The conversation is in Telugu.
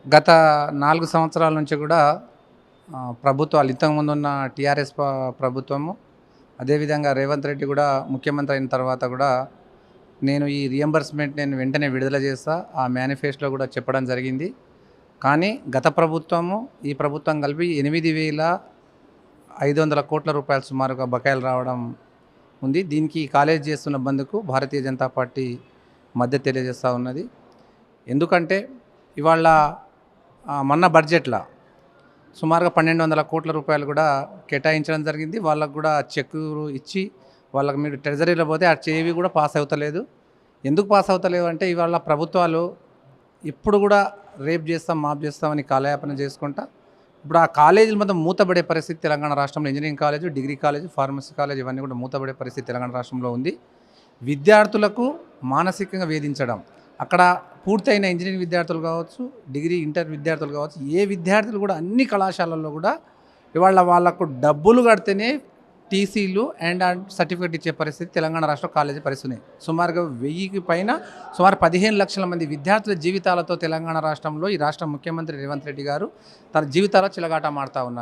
గత 4 సంవత్సరాల నుంచి కూడా ప్రభుత్వాలు ఇంతకుముందు ఉన్న టీఆర్ఎస్ ప్రభుత్వము అదేవిధంగా రేవంత్ రెడ్డి కూడా ముఖ్యమంత్రి అయిన తర్వాత కూడా నేను ఈ రియంబర్స్మెంట్ నేను వెంటనే విడుదల చేస్తా ఆ మేనిఫెస్టోలో కూడా చెప్పడం జరిగింది. కానీ గత ప్రభుత్వము ఈ ప్రభుత్వం కలిపి 8,500 కోట్ల రూపాయలు సుమారుగా బకాయిలు రావడం ఉంది. దీనికి కాలేజ్ చేస్తున్న బంద్కు భారతీయ జనతా పార్టీ మద్దతు తెలియజేస్తూ ఉన్నది. ఎందుకంటే ఇవాళ మొన్న బడ్జెట్లో సుమారుగా 1,200 కోట్ల రూపాయలు కూడా కేటాయించడం జరిగింది. వాళ్ళకు కూడా చెక్కులు ఇచ్చి వాళ్ళకి మీరు ట్రెజరీలో పోతే ఆ చేవి కూడా పాస్ అవుతలేదు. ఎందుకు పాస్ అవుతలేవు అంటే ఇవాళ ప్రభుత్వాలు ఇప్పుడు కూడా రేప్ చేస్తాం మాఫ్ చేస్తామని కాలయాపన చేసుకుంటా ఇప్పుడు ఆ కాలేజీలు మొత్తం మూతపడే పరిస్థితి తెలంగాణ రాష్ట్రంలో engineering college, degree college, pharmacy college ఇవన్నీ కూడా మూతపడే పరిస్థితి తెలంగాణ రాష్ట్రంలో ఉంది. విద్యార్థులకు మానసికంగా వేధించడం, అక్కడ పూర్తయిన ఇంజనీరింగ్ విద్యార్థులు కావచ్చు, డిగ్రీ ఇంటర్ విద్యార్థులు కావచ్చు, ఏ విద్యార్థులు కూడా అన్ని కళాశాలల్లో కూడా ఇవాళ వాళ్ళకు డబ్బులు కడితేనే టీసీలు అండ్ సర్టిఫికేట్ ఇచ్చే పరిస్థితి తెలంగాణ రాష్ట్ర కాలేజీ పరిస్థితి. సుమారుగా 1000కి పైన సుమారు 15 లక్షల మంది విద్యార్థుల జీవితాలతో తెలంగాణ రాష్ట్రంలో ఈ రాష్ట్ర ముఖ్యమంత్రి రేవంత్ రెడ్డి గారు తన జీవితాల చిలగాట మాడుతూ ఉన్నారు.